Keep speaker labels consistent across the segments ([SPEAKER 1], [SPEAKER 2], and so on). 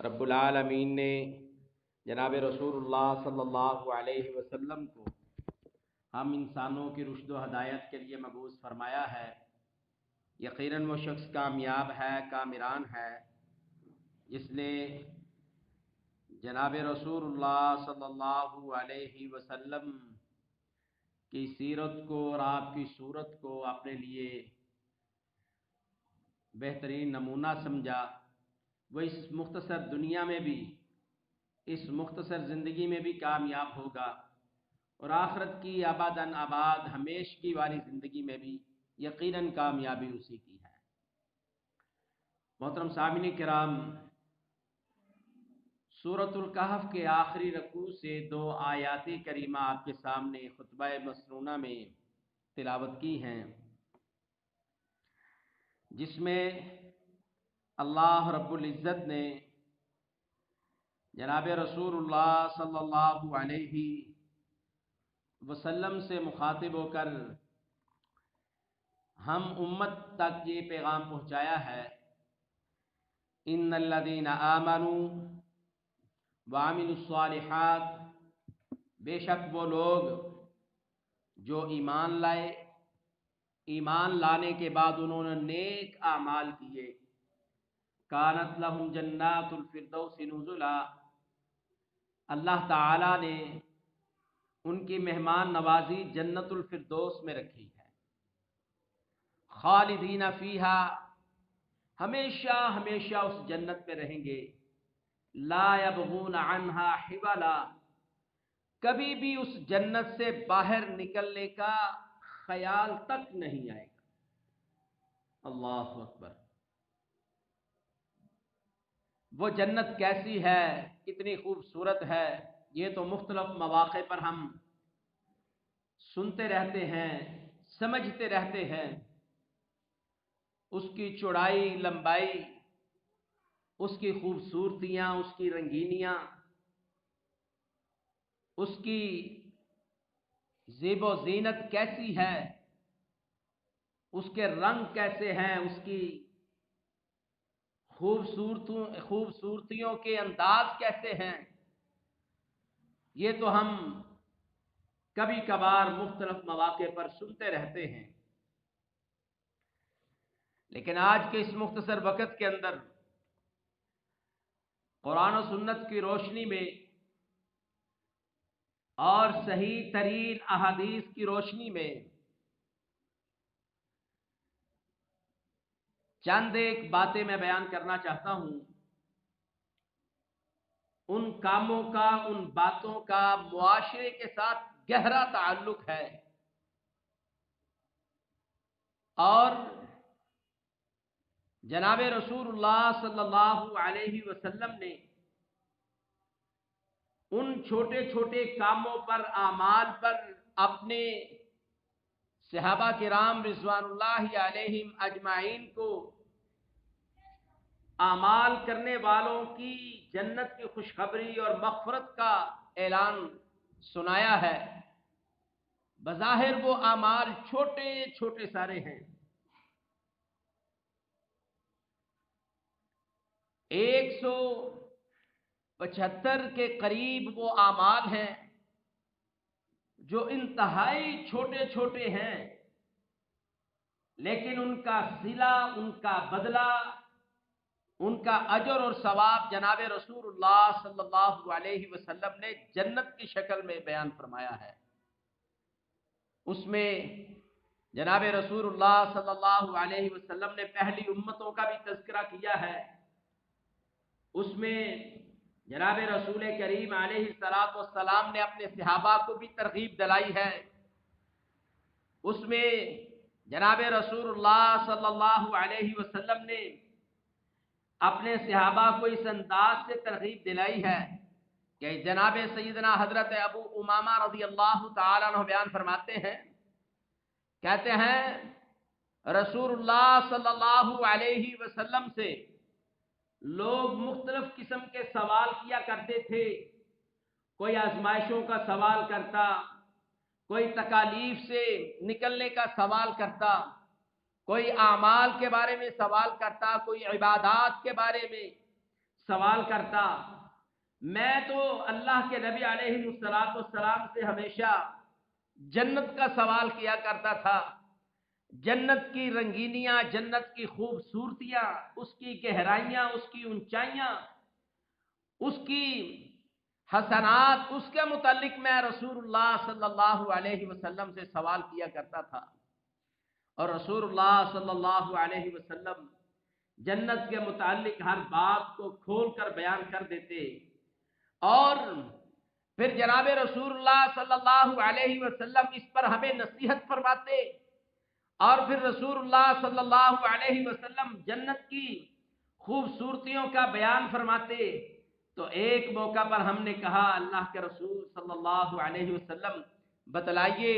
[SPEAKER 1] رب العالمین نے جناب رسول اللہ صلی اللہ علیہ وسلم کو ہم انسانوں کی رشد و ہدایت کے لیے مبعوث فرمایا ہے۔ یقیناً وہ شخص کامیاب ہے، کامران ہے، جس نے جناب رسول اللہ صلی اللہ علیہ وسلم کی سیرت کو اور آپ کی صورت کو اپنے لیے بہترین نمونہ سمجھا۔ وہ اس مختصر دنیا میں بھی، اس مختصر زندگی میں بھی کامیاب ہوگا اور آخرت کی آباداً آباد ہمیشگی والی زندگی میں بھی یقیناً کامیابی اسی کی ہے۔ محترم سامعین کرام، سورۃ الکہف کے آخری رکوع سے 2 آیات کریمہ آپ کے سامنے خطبہ مسنونہ میں تلاوت کی ہیں، جس میں اللہ رب العزت نے جناب رسول اللہ صلی اللہ علیہ وسلم سے مخاطب ہو کر ہم امت تک یہ پیغام پہنچایا ہے، ان الذین آمنوا وعملوا الصالحات، بے شک وہ لوگ جو ایمان لائے، ایمان لانے کے بعد انہوں نے نیک اعمال کیے، کانت لہم جنات الفردوس نزلا، اللہ تعالی نے ان کی مہمان نوازی جنت الفردوس میں رکھی ہے، خالدین فیہا، ہمیشہ ہمیشہ اس جنت میں رہیں گے، لا یبغون عنہا حولا، کبھی بھی اس جنت سے باہر نکلنے کا خیال تک نہیں آئے گا۔ اللہ اکبر! وہ جنت کیسی ہے، کتنی خوبصورت ہے، یہ تو مختلف مواقع پر ہم سنتے رہتے ہیں، سمجھتے رہتے ہیں۔ اس کی چوڑائی، لمبائی، اس کی خوبصورتیاں، اس کی رنگینیاں، اس کی زیب و زینت کیسی ہے، اس کے رنگ کیسے ہیں، اس کی خوبصورتیوں کے انداز کیسے ہیں، یہ تو ہم کبھی کبھار مختلف مواقع پر سنتے رہتے ہیں، لیکن آج کے اس مختصر وقت کے اندر قرآن و سنت کی روشنی میں اور صحیح ترین احادیث کی روشنی میں چند ایک باتیں میں بیان کرنا چاہتا ہوں۔ ان کاموں کا، ان باتوں کا معاشرے کے ساتھ گہرا تعلق ہے، اور جناب رسول اللہ صلی اللہ علیہ وسلم نے ان چھوٹے چھوٹے کاموں پر، اعمال پر اپنے صحابہ کرام رضوان اللہ علیہم اجمعین کو اعمال کرنے والوں کی جنت کی خوشخبری اور مغفرت کا اعلان سنایا ہے۔ بظاہر وہ اعمال چھوٹے چھوٹے سارے ہیں، 175 کے قریب وہ اعمال ہیں جو انتہائی چھوٹے چھوٹے ہیں، لیکن ان کا صلہ، ان کا بدلہ، ان کا اجر اور ثواب جناب رسول اللہ صلی اللہ علیہ وسلم نے جنت کی شکل میں بیان فرمایا ہے۔ اس میں جناب رسول اللہ صلی اللہ علیہ وسلم نے پہلی امتوں کا بھی تذکرہ کیا ہے۔ اس میں جناب رسول کریم علیہ السلام نے اپنے صحابہ کو بھی ترغیب دلائی ہے۔ اس میں جناب رسول اللہ صلی اللہ علیہ وسلم نے اپنے صحابہ کو اس انداز سے ترغیب دلائی ہے کہ جناب سیدنا حضرت ابو امامہ رضی اللہ تعالیٰ عنہ بیان فرماتے ہیں، کہتے ہیں رسول اللہ صلی اللہ علیہ وسلم سے لوگ مختلف قسم کے سوال کیا کرتے تھے، کوئی آزمائشوں کا سوال کرتا، کوئی تکالیف سے نکلنے کا سوال کرتا، کوئی اعمال کے بارے میں سوال کرتا، کوئی عبادات کے بارے میں، سوال کرتا، میں تو اللہ کے نبی علیہ الصلوۃ والسلام سے ہمیشہ جنت کا سوال کیا کرتا تھا، جنت کی رنگینیاں، جنت کی خوبصورتیاں، اس کی گہرائیاں، اس کی اونچائیاں، اس کی حسنات، اس کے متعلق میں رسول اللہ صلی اللہ علیہ وسلم سے سوال کیا کرتا تھا، اور رسول اللہ صلی اللہ علیہ وسلم جنت کے متعلق ہر بات کو کھول کر بیان کر دیتے، اور پھر جناب رسول اللہ صلی اللہ علیہ وسلم اس پر ہمیں نصیحت فرماتے، اور پھر رسول اللہ صلی اللہ علیہ وسلم جنت کی خوبصورتیوں کا بیان فرماتے۔ تو ایک موقع پر ہم نے کہا، اللہ کے رسول صلی اللہ علیہ وسلم بتلائیے،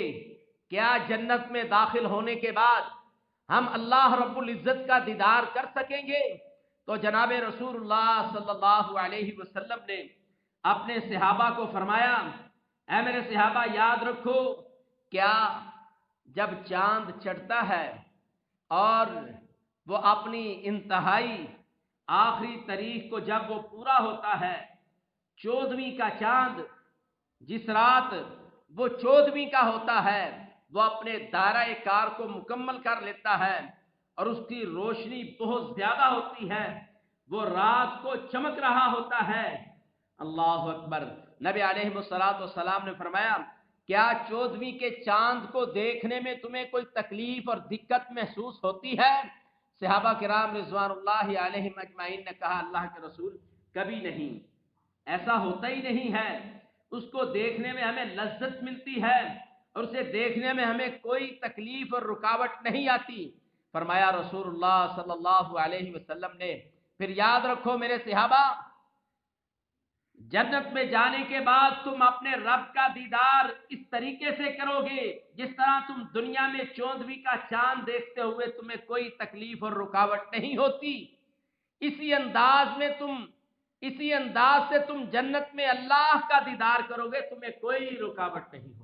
[SPEAKER 1] کیا جنت میں داخل ہونے کے بعد ہم اللہ رب العزت کا دیدار کر سکیں گے؟ تو جناب رسول اللہ صلی اللہ علیہ وسلم نے اپنے صحابہ کو فرمایا، اے میرے صحابہ یاد رکھو، کیا جب چاند چڑھتا ہے اور وہ اپنی انتہائی آخری تاریخ کو جب وہ پورا ہوتا ہے، 14ویں کا چاند، جس رات وہ 14ویں کا ہوتا ہے، وہ اپنے دائرہ کار کو مکمل کر لیتا ہے اور اس کی روشنی بہت زیادہ ہوتی ہے، وہ رات کو چمک رہا ہوتا ہے۔ اللہ اکبر! نبی علیہ الصلوۃ والسلام نے فرمایا، کیا 14ویں کے چاند کو دیکھنے میں تمہیں کوئی تکلیف اور دقت محسوس ہوتی ہے؟ صحابہ کرام رضوان اللہ علیہم اجمعین نے کہا، اللہ کے رسول کبھی نہیں، ایسا ہوتا ہی نہیں ہے، اس کو دیکھنے میں ہمیں لذت ملتی ہے اور اسے دیکھنے میں ہمیں کوئی تکلیف اور رکاوٹ نہیں آتی۔ فرمایا رسول اللہ صلی اللہ علیہ وسلم نے، پھر یاد رکھو میرے صحابہ، جنت میں جانے کے بعد تم اپنے رب کا دیدار اس طریقے سے کرو گے جس طرح تم دنیا میں 14ویں کا چاند دیکھتے ہوئے تمہیں کوئی تکلیف اور رکاوٹ نہیں ہوتی، اسی انداز سے تم جنت میں اللہ کا دیدار کرو گے، تمہیں کوئی رکاوٹ نہیں ہوگی۔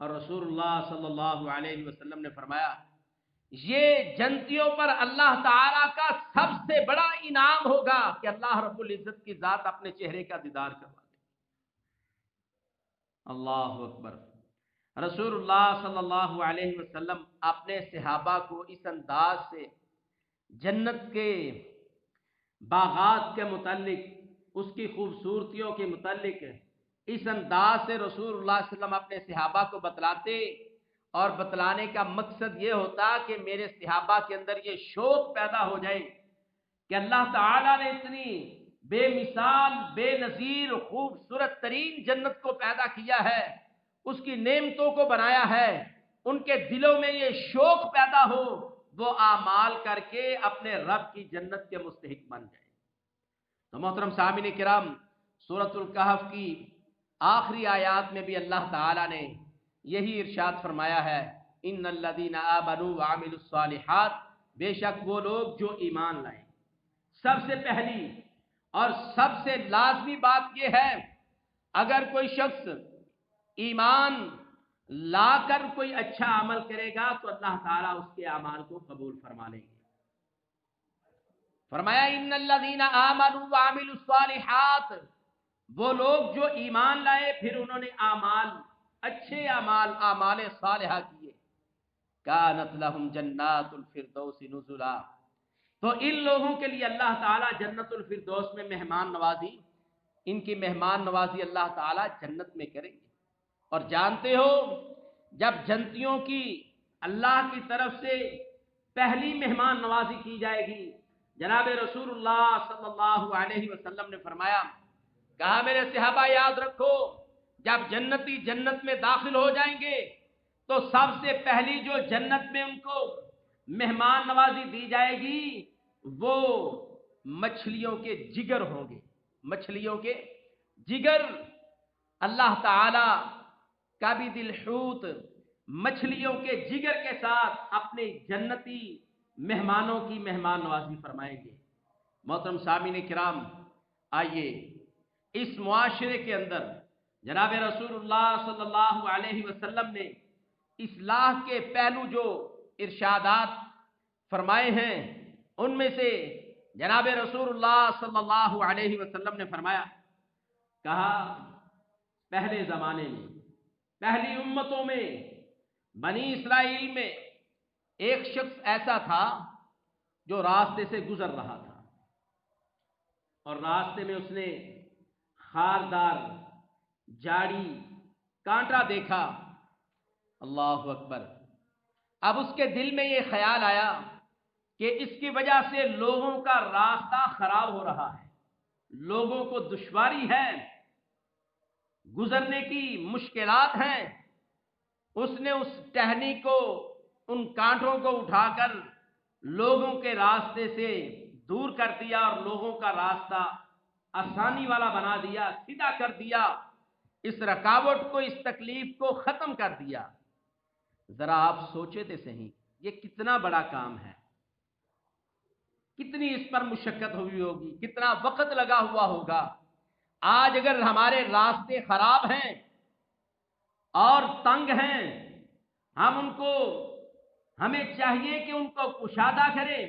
[SPEAKER 1] اور رسول اللہ صلی اللہ علیہ وسلم نے فرمایا، یہ جنتیوں پر اللہ تعالیٰ کا سب سے بڑا انعام ہوگا کہ اللہ رب العزت کی ذات اپنے چہرے کا دیدار کروا دے۔ اللہ اکبر! رسول اللہ صلی اللہ علیہ وسلم اپنے صحابہ کو اس انداز سے جنت کے باغات کے متعلق، اس کی خوبصورتیوں کے متعلق اس انداز سے رسول اللہ صلی اللہ علیہ وسلم اپنے صحابہ کو بتلاتے، اور بتلانے کا مقصد یہ ہوتا کہ میرے صحابہ کے اندر یہ شوق پیدا ہو جائے کہ اللہ تعالیٰ نے اتنی بے مثال، بے نظیر، خوبصورت ترین جنت کو پیدا کیا ہے، اس کی نعمتوں کو بنایا ہے، ان کے دلوں میں یہ شوق پیدا ہو، وہ اعمال کر کے اپنے رب کی جنت کے مستحق بن جائے۔ تو محترم سامعین کرام، سورۃ الکہف کی آخری آیات میں بھی اللہ تعالیٰ نے یہی ارشاد فرمایا ہے، ان الذین آمنوا وعملوا الصالحات، بے شک وہ لوگ جو ایمان لائیں۔ سب سے پہلی اور سب سے لازمی بات یہ ہے، اگر کوئی شخص ایمان لا کر کوئی اچھا عمل کرے گا تو اللہ تعالیٰ اس کے اعمال کو قبول فرما لیں گے۔ فرمایا ان الذین آمنوا وعملوا الصالحات، وہ لوگ جو ایمان لائے پھر انہوں نے اعمال، اچھے اعمال، اعمال صالحہ کیے، کانت لہم جنات الفردوس نزلا، تو ان لوگوں کے لیے اللہ تعالیٰ جنت الفردوس میں مہمان نوازی، ان کی مہمان نوازی اللہ تعالیٰ جنت میں کریں گے۔ اور جانتے ہو، جب جنتیوں کی اللہ کی طرف سے پہلی مہمان نوازی کی جائے گی، جناب رسول اللہ صلی اللہ علیہ وسلم نے فرمایا، کہا میرے صحابہ یاد رکھو، جب جنتی جنت میں داخل ہو جائیں گے تو سب سے پہلی جو جنت میں ان کو مہمان نوازی دی جائے گی وہ مچھلیوں کے جگر ہوں گے۔ مچھلیوں کے جگر، اللہ تعالی کبد الحوت، مچھلیوں کے جگر کے ساتھ اپنے جنتی مہمانوں کی مہمان نوازی فرمائیں گے۔ محترم سامعین کرام، آئیے اس معاشرے کے اندر جناب رسول اللہ صلی اللہ علیہ وسلم نے اصلاح کے پہلو جو ارشادات فرمائے ہیں، ان میں سے جناب رسول اللہ صلی اللہ علیہ وسلم نے فرمایا، کہا پہلے زمانے میں، پہلی امتوں میں، بنی اسرائیل میں ایک شخص ایسا تھا جو راستے سے گزر رہا تھا، اور راستے میں اس نے خاردار جاڑی کانٹا دیکھا۔ اللہ اکبر! اب اس کے دل میں یہ خیال آیا کہ اس کی وجہ سے لوگوں کا راستہ خراب ہو رہا ہے، لوگوں کو دشواری ہے، گزرنے کی مشکلات ہیں۔ اس نے اس ٹہنی کو، ان کانٹوں کو اٹھا کر لوگوں کے راستے سے دور کر دیا اور لوگوں کا راستہ آسانی والا بنا دیا، سیدھا کر دیا، اس رکاوٹ کو، اس تکلیف کو ختم کر دیا۔ ذرا آپ سوچے تو صحیح، یہ کتنا بڑا کام ہے، کتنی اس پر مشقت ہوئی ہوگی، کتنا وقت لگا ہوا ہوگا۔ آج اگر ہمارے راستے خراب ہیں اور تنگ ہیں، ہمیں چاہیے کہ ان کو کشادہ کریں،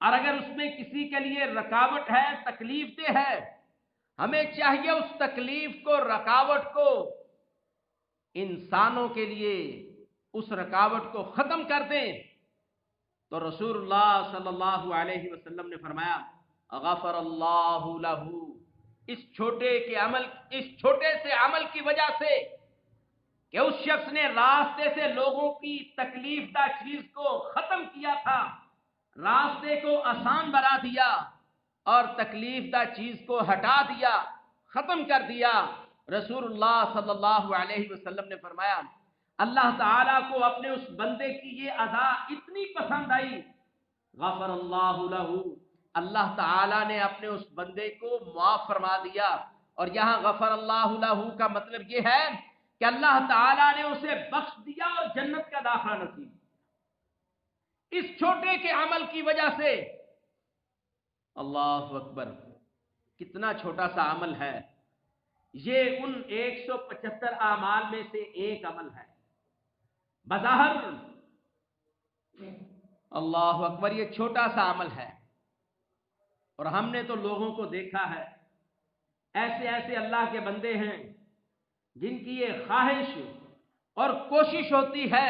[SPEAKER 1] اور اگر اس میں کسی کے لیے رکاوٹ ہے، تکلیف دہ ہے، ہمیں چاہیے اس تکلیف کو، رکاوٹ کو انسانوں کے لیے اس رکاوٹ کو ختم کر دیں۔ تو رسول اللہ صلی اللہ علیہ وسلم نے فرمایا، غفر اللہ لہ، اس چھوٹے سے عمل کی وجہ سے کہ اس شخص نے راستے سے لوگوں کی تکلیف دہ چیز کو ختم کیا تھا، راستے کو آسان بنا دیا اور تکلیف دہ چیز کو ہٹا دیا، ختم کر دیا۔ رسول اللہ صلی اللہ علیہ وسلم نے فرمایا، اللہ تعالیٰ کو اپنے اس بندے کی یہ ادا اتنی پسند آئی، غفر اللہ لہ، اللہ تعالیٰ نے اپنے اس بندے کو معاف فرما دیا۔ اور یہاں غفر اللہ لہ کا مطلب یہ ہے کہ اللہ تعالیٰ نے اسے بخش دیا اور جنت کا داخلہ نصیب اس چھوٹے کے عمل کی وجہ سے۔ اللہ اکبر! کتنا چھوٹا سا عمل ہے یہ، ان 175 اعمال میں سے ایک عمل ہے بظاہر۔ اللہ اکبر! یہ چھوٹا سا عمل ہے، اور ہم نے تو لوگوں کو دیکھا ہے، ایسے اللہ کے بندے ہیں جن کی یہ خواہش اور کوشش ہوتی ہے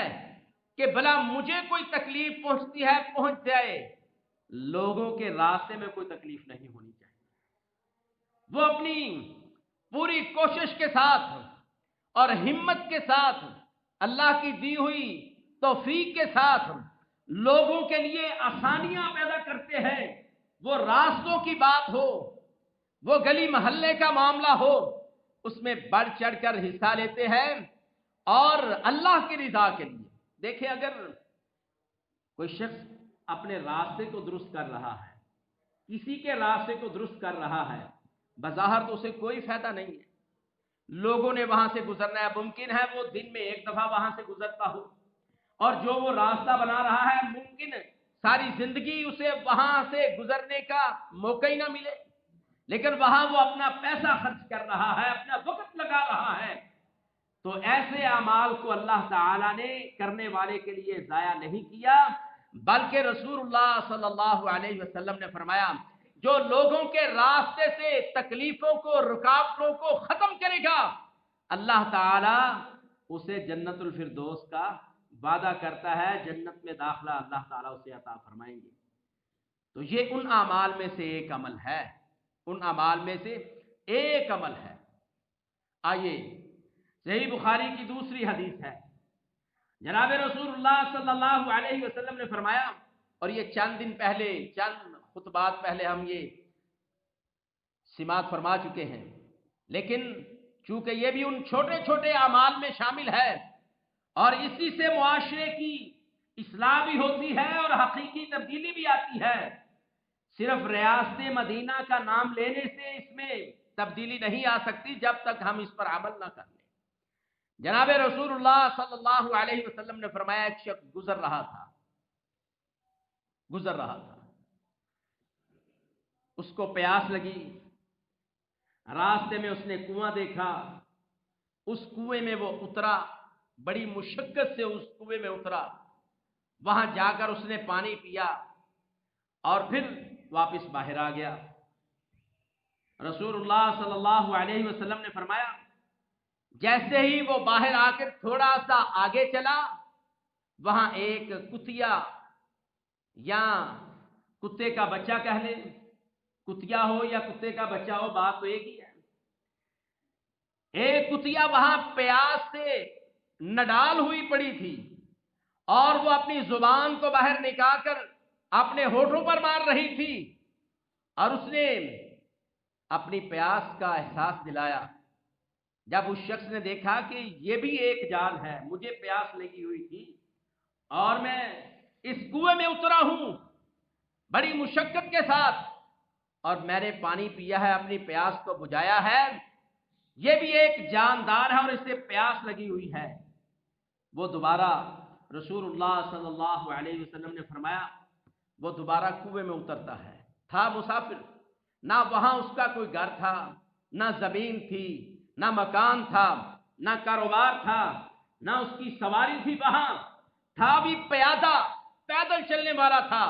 [SPEAKER 1] کہ بھلا مجھے کوئی تکلیف پہنچتی ہے پہنچ جائے، لوگوں کے راستے میں کوئی تکلیف نہیں ہونی چاہیے۔ وہ اپنی پوری کوشش کے ساتھ اور ہمت کے ساتھ، اللہ کی دی ہوئی توفیق کے ساتھ لوگوں کے لیے آسانیاں پیدا کرتے ہیں۔ وہ راستوں کی بات ہو، وہ گلی محلے کا معاملہ ہو، اس میں بڑھ چڑھ کر حصہ لیتے ہیں، اور اللہ کی رضا کے لیے۔ دیکھیں، اگر کوئی شخص اپنے راستے کو درست کر رہا ہے، کسی کے راستے کو درست کر رہا ہے، بظاہر تو اسے کوئی فائدہ نہیں ہے، لوگوں نے وہاں سے گزرنا ہے، ممکن ہے وہ دن میں ایک دفعہ وہاں سے گزرتا ہو، اور جو وہ راستہ بنا رہا ہے ممکن ساری زندگی اسے وہاں سے گزرنے کا موقع ہی نہ ملے، لیکن وہاں وہ اپنا پیسہ خرچ کر رہا ہے، اپنا وقت لگا رہا ہے۔ تو ایسے اعمال کو اللہ تعالیٰ نے کرنے والے کے لیے ضائع نہیں کیا، بلکہ رسول اللہ صلی اللہ علیہ وسلم نے فرمایا، جو لوگوں کے راستے سے تکلیفوں کو، رکاوٹوں کو ختم کرے گا، اللہ تعالیٰ اسے جنت الفردوس کا وعدہ کرتا ہے، جنت میں داخلہ اللہ تعالیٰ اسے عطا فرمائیں گے۔ تو یہ ان اعمال میں سے ایک عمل ہے، ان اعمال میں سے ایک عمل ہے۔ آئیے، صحیح بخاری کی دوسری حدیث ہے، جناب رسول اللہ صلی اللہ علیہ وسلم نے فرمایا، اور یہ چند دن پہلے، چند خطبات پہلے ہم یہ سماعت فرما چکے ہیں، لیکن چونکہ یہ بھی ان چھوٹے چھوٹے اعمال میں شامل ہے، اور اسی سے معاشرے کی اصلاح بھی ہوتی ہے اور حقیقی تبدیلی بھی آتی ہے۔ صرف ریاست مدینہ کا نام لینے سے اس میں تبدیلی نہیں آ سکتی جب تک ہم اس پر عمل نہ کر لیں۔ جناب رسول اللہ صلی اللہ علیہ وسلم نے فرمایا، ایک شخص گزر رہا تھا، اس کو پیاس لگی، راستے میں اس نے کنواں دیکھا، اس کنویں میں وہ اترا، بڑی مشقت سے اس کنویں میں اترا، وہاں جا کر اس نے پانی پیا، اور پھر واپس باہر آ گیا۔ رسول اللہ صلی اللہ علیہ وسلم نے فرمایا جیسے ہی وہ باہر آ کے تھوڑا سا آگے چلا، وہاں ایک کتیا یا کتے کا بچہ کہہ لیں، کتیا ہو یا کتے کا بچہ ہو، بات تو ایک ہی ہے، ایک کتیا وہاں پیاس سے نڈال ہوئی پڑی تھی اور وہ اپنی زبان کو باہر نکال کر اپنے ہونٹوں پر مار رہی تھی، اور اس نے اپنی پیاس کا احساس دلایا۔ جب اس شخص نے دیکھا کہ یہ بھی ایک جان ہے، مجھے پیاس لگی ہوئی تھی اور میں اس کنویں میں اترا ہوں بڑی مشقت کے ساتھ، اور میں نے پانی پیا ہے، اپنی پیاس کو بجھایا ہے، یہ بھی ایک جاندار ہے اور اسے پیاس لگی ہوئی ہے۔ وہ دوبارہ رسول اللہ صلی اللہ علیہ وسلم نے فرمایا وہ دوبارہ کنویں میں اترتا ہے۔ تھا مسافر، نہ وہاں اس کا کوئی گھر تھا، نہ زمین تھی، نہ مکان تھا، نہ کاروبار تھا، نہ اس کی سواری تھی، وہاں تھا بھی پیادہ، پیدل چلنے والا تھا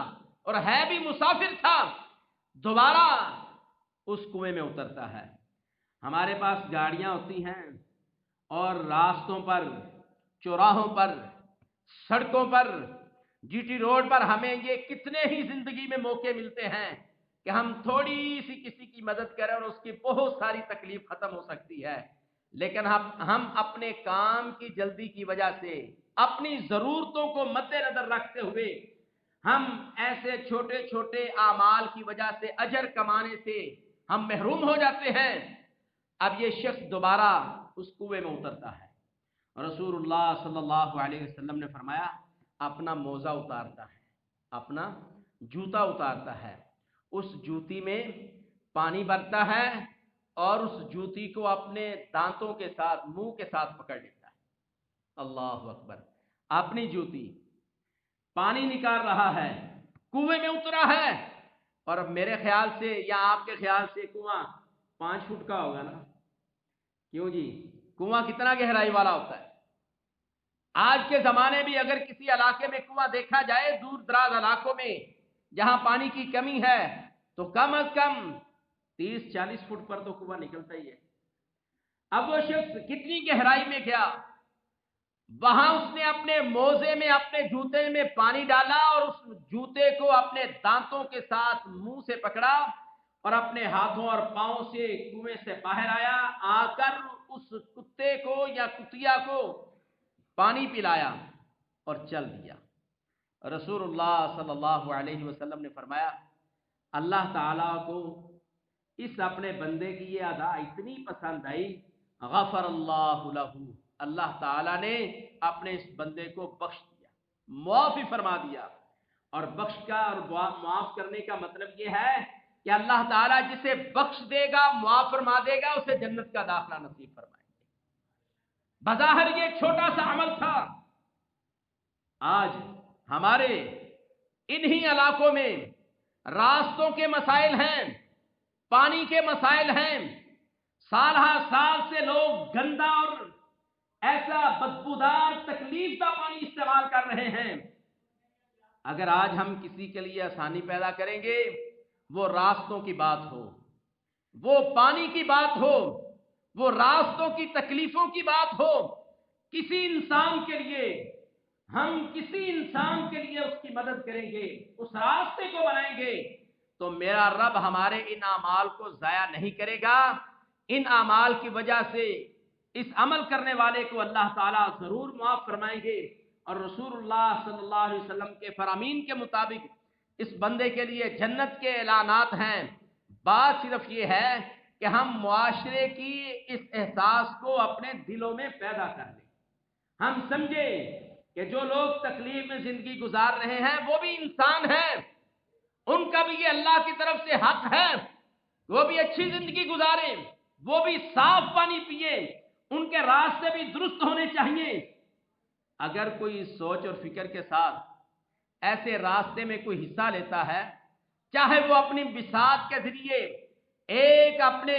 [SPEAKER 1] اور ہے بھی مسافر تھا، دوبارہ اس کنویں میں اترتا ہے۔ ہمارے پاس گاڑیاں ہوتی ہیں اور راستوں پر، چوراہوں پر، سڑکوں پر، جی ٹی روڈ پر ہمیں یہ کتنے ہی زندگی میں موقع ملتے ہیں کہ ہم تھوڑی سی کسی کی مدد کریں اور اس کی بہت ساری تکلیف ختم ہو سکتی ہے، لیکن ہم اپنے کام کی جلدی کی وجہ سے، اپنی ضرورتوں کو مد نظر رکھتے ہوئے ہم ایسے چھوٹے چھوٹے اعمال کی وجہ سے اجر کمانے سے ہم محروم ہو جاتے ہیں۔ اب یہ شخص دوبارہ اس کنویں میں اترتا ہے، رسول اللہ صلی اللہ علیہ وسلم نے فرمایا اپنا موزہ اتارتا ہے، اپنا جوتا اتارتا ہے، اس جوتی میں پانی بھرتا ہے اور اس جوتی کو اپنے دانتوں کے ساتھ، منہ کے ساتھ پکڑ لیتا ہے۔ اللہ اکبر! اپنی جوتی، پانی نکال رہا ہے، کنویں میں اترا ہے، اور اب میرے خیال سے یا آپ کے خیال سے کنواں 5 فٹ کا ہوگا نا؟ کیوں جی؟ کنواں کتنا گہرائی والا ہوتا ہے؟ آج کے زمانے میں اگر کسی علاقے میں کنواں دیکھا جائے، دور دراز علاقوں میں جہاں پانی کی کمی ہے، تو کم از کم 30-40 فٹ پر تو کنواں نکلتا ہی ہے۔ اب وہ شخص کتنی گہرائی میں گیا، وہاں اس نے اپنے موزے میں، اپنے جوتے میں پانی ڈالا اور اس جوتے کو اپنے دانتوں کے ساتھ منہ سے پکڑا اور اپنے ہاتھوں اور پاؤں سے کنویں سے باہر آیا، آ کر اس کتے کو یا کتیا کو پانی پلایا اور چل دیا۔ رسول اللہ صلی اللہ علیہ وسلم نے فرمایا اللہ تعالیٰ کو اس اپنے بندے کی یہ ادا اتنی پسند آئی، غفر اللہ لہ، اللہ تعالیٰ نے اپنے اس بندے کو بخش دیا، معافی فرما دیا۔ اور بخش کا اور معاف کرنے کا مطلب یہ ہے کہ اللہ تعالیٰ جسے بخش دے گا، معاف فرما دے گا، اسے جنت کا داخلہ نصیب فرمائے گا۔ بظاہر یہ چھوٹا سا عمل تھا، آج ہمارے انہی علاقوں میں راستوں کے مسائل ہیں، پانی کے مسائل ہیں، سال ہر سال سے لوگ گندا اور ایسا بدبودار تکلیف دہ پانی استعمال کر رہے ہیں۔ اگر آج ہم کسی کے لیے آسانی پیدا کریں گے، وہ راستوں کی بات ہو، وہ پانی کی بات ہو، وہ راستوں کی تکلیفوں کی بات ہو، کسی انسان کے لیے ہم کسی انسان کے لیے اس کی مدد کریں گے، اس راستے کو بنائیں گے، تو میرا رب ہمارے ان اعمال کو ضائع نہیں کرے گا۔ ان اعمال کی وجہ سے اس عمل کرنے والے کو اللہ تعالیٰ ضرور معاف فرمائیں گے۔ اور رسول اللہ صلی اللہ علیہ وسلم کے فرامین کے مطابق اس بندے کے لیے جنت کے اعلانات ہیں۔ بات صرف یہ ہے کہ ہم معاشرے کی اس احساس کو اپنے دلوں میں پیدا کر لیں، ہم سمجھیں کہ جو لوگ تکلیف میں زندگی گزار رہے ہیں وہ بھی انسان ہیں، ان کا بھی یہ اللہ کی طرف سے حق ہے، وہ بھی اچھی زندگی گزاریں، وہ بھی صاف پانی پیئیں، ان کے راستے بھی درست ہونے چاہیے۔ اگر کوئی سوچ اور فکر کے ساتھ ایسے راستے میں کوئی حصہ لیتا ہے، چاہے وہ اپنی بساط کے ذریعے، ایک اپنے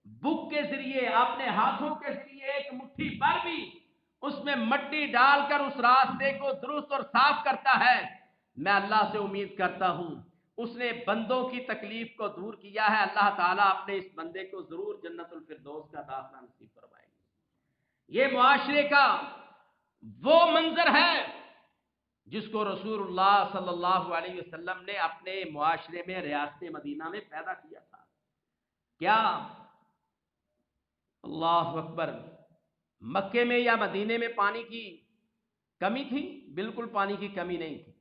[SPEAKER 1] بک کے ذریعے، اپنے ہاتھوں کے ذریعے ایک مٹھی پر بھی اس میں مٹی ڈال کر اس راستے کو درست اور صاف کرتا ہے، میں اللہ سے امید کرتا ہوں اس نے بندوں کی تکلیف کو دور کیا ہے، اللہ تعالیٰ اپنے اس بندے کو ضرور جنت الفردوس کا داخلہ نصیب فرمائیں گے۔ یہ معاشرے کا وہ منظر ہے جس کو رسول اللہ صلی اللہ علیہ وسلم نے اپنے معاشرے میں ریاست مدینہ میں پیدا کیا تھا۔ کیا اللہ اکبر، مکے میں یا مدینے میں پانی کی کمی تھی؟ بالکل پانی کی کمی نہیں تھی،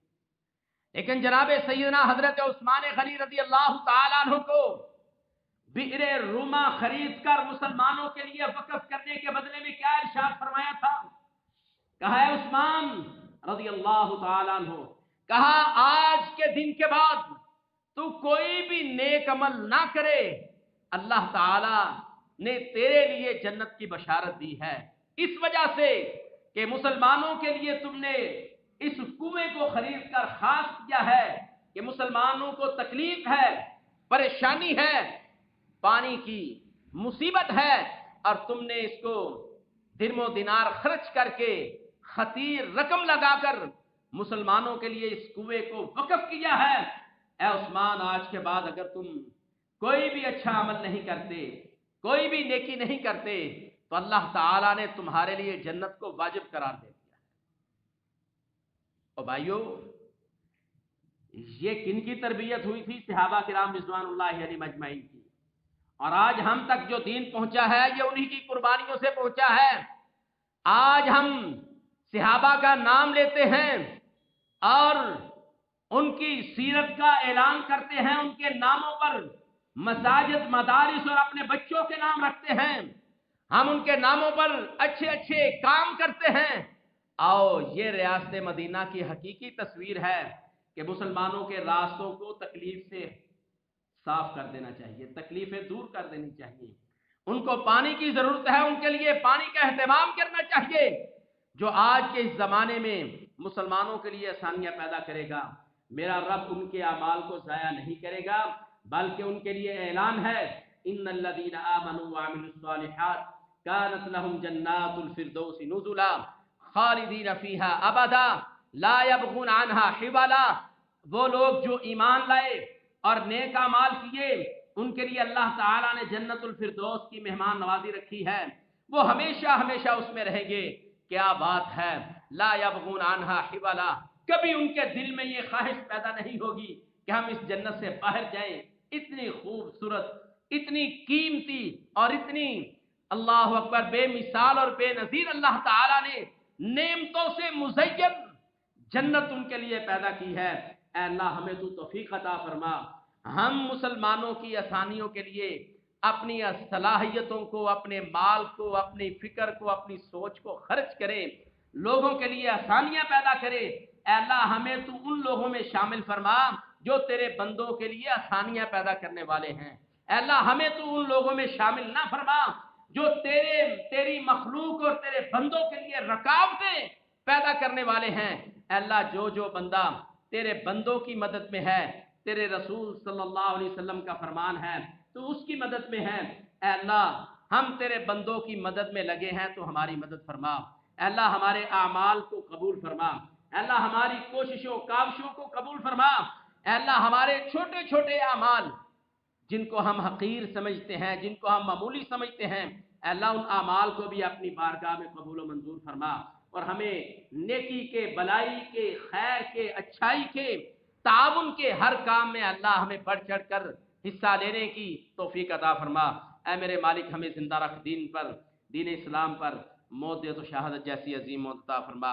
[SPEAKER 1] لیکن جناب سیدنا حضرت عثمان غنی رضی اللہ تعالیٰ عنہ کو بئر روما خرید کر مسلمانوں کے لیے وقف کرنے کے بدلے میں کیا ارشاد فرمایا تھا؟ کہا ہے عثمان رضی اللہ تعالیٰ عنہ، کہا آج کے دن کے بعد تو کوئی بھی نیک عمل نہ کرے، اللہ تعالیٰ نے تیرے لیے جنت کی بشارت دی ہے، اس وجہ سے کہ مسلمانوں کے لیے تم نے اس کنویں کو خرید کر خاص کیا ہے کہ مسلمانوں کو تکلیف ہے، پریشانی ہے، پانی کی مصیبت ہے، اور تم نے اس کو درم و دینار خرچ کر کے خطیر رقم لگا کر مسلمانوں کے لیے اس کنویں کو وقف کیا ہے۔ اے عثمان، آج کے بعد اگر تم کوئی بھی اچھا عمل نہیں کرتے، کوئی بھی نیکی نہیں کرتے، تو اللہ تعالیٰ نے تمہارے لیے جنت کو واجب قرار دے دیا ہے۔ اور بھائیو، یہ کن کی تربیت ہوئی تھی؟ صحابہ کرام رضوان اللہ علیہم اجمعین کی، اور آج ہم تک جو دین پہنچا ہے یہ انہی کی قربانیوں سے پہنچا ہے۔ آج ہم صحابہ کا نام لیتے ہیں اور ان کی سیرت کا اعلان کرتے ہیں، ان کے ناموں پر مساجد، مدارس اور اپنے بچوں کے نام رکھتے ہیں، ہم ان کے ناموں پر اچھے اچھے کام کرتے ہیں۔ آؤ، یہ ریاست مدینہ کی حقیقی تصویر ہے کہ مسلمانوں کے راستوں کو تکلیف سے صاف کر دینا چاہیے، تکلیفیں دور کر دینی چاہیے، ان کو پانی کی ضرورت ہے، ان کے لیے پانی کا اہتمام کرنا چاہیے۔ جو آج کے اس زمانے میں مسلمانوں کے لیے آسانیاں پیدا کرے گا، میرا رب ان کے اعمال کو ضائع نہیں کرے گا، بلکہ ان کے لیے اعلان ہے، ان الذین آمنوا وعملوا الصالحات كانت لهم جنات الفردوس نزلا خالدین فیہا ابدا لا یبغون عنہا حولا۔ وہ لوگ جو ایمان لائے اور نیک اعمال کیے، ان کے لیے اللہ تعالیٰ نے جنت الفردوس کی مہمان نوازی رکھی ہے، وہ ہمیشہ ہمیشہ اس میں رہیں گے۔ کیا بات ہے، لا یبغون عنہا حولا، کبھی ان کے دل میں یہ خواہش پیدا نہیں ہوگی کہ ہم اس جنت سے باہر جائیں۔ اتنی خوبصورت، اتنی قیمتی اور اتنی اللہ اکبر بے مثال اور بے نظیر اللہ تعالیٰ نے نعمتوں سے مزین جنت ان کے لیے پیدا کی ہے۔ اے اللہ، ہمیں تو توفیق عطا فرما، ہم مسلمانوں کی آسانیوں کے لیے اپنی صلاحیتوں کو، اپنے مال کو، اپنی فکر کو، اپنی سوچ کو خرچ کریں، لوگوں کے لیے آسانیاں پیدا کریں۔ اے اللہ، ہمیں تو ان لوگوں میں شامل فرما جو تیرے بندوں کے لیے آسانیاں پیدا کرنے والے ہیں۔ اے اللہ، ہمیں تو ان لوگوں میں شامل نہ فرما جو تیری مخلوق اور تیرے بندوں کے لیے رکاوٹیں پیدا کرنے والے ہیں۔ اے اللہ، جو بندہ تیرے بندوں کی مدد میں ہے، تیرے رسول صلی اللہ علیہ وسلم کا فرمان ہے تو اس کی مدد میں ہے، اے اللہ ہم تیرے بندوں کی مدد میں لگے ہیں تو ہماری مدد فرما۔ اے اللہ، ہمارے اعمال کو قبول فرما، اے اللہ ہماری کوششوں کاوشوں کو قبول فرما۔ اے اللہ، ہمارے چھوٹے چھوٹے اعمال جن کو ہم حقیر سمجھتے ہیں، جن کو ہم معمولی سمجھتے ہیں، اے اللہ ان اعمال کو بھی اپنی بارگاہ میں قبول و منظور فرما، اور ہمیں نیکی کے، بلائی کے، خیر کے، اچھائی کے، تعاون کے ہر کام میں اللہ ہمیں بڑھ چڑھ کر حصہ لینے کی توفیق عطا فرما۔ اے میرے مالک، ہمیں زندہ رکھ دین پر، دین اسلام پر، موت دے تو شہادت جیسی عظیم موت عطا فرما۔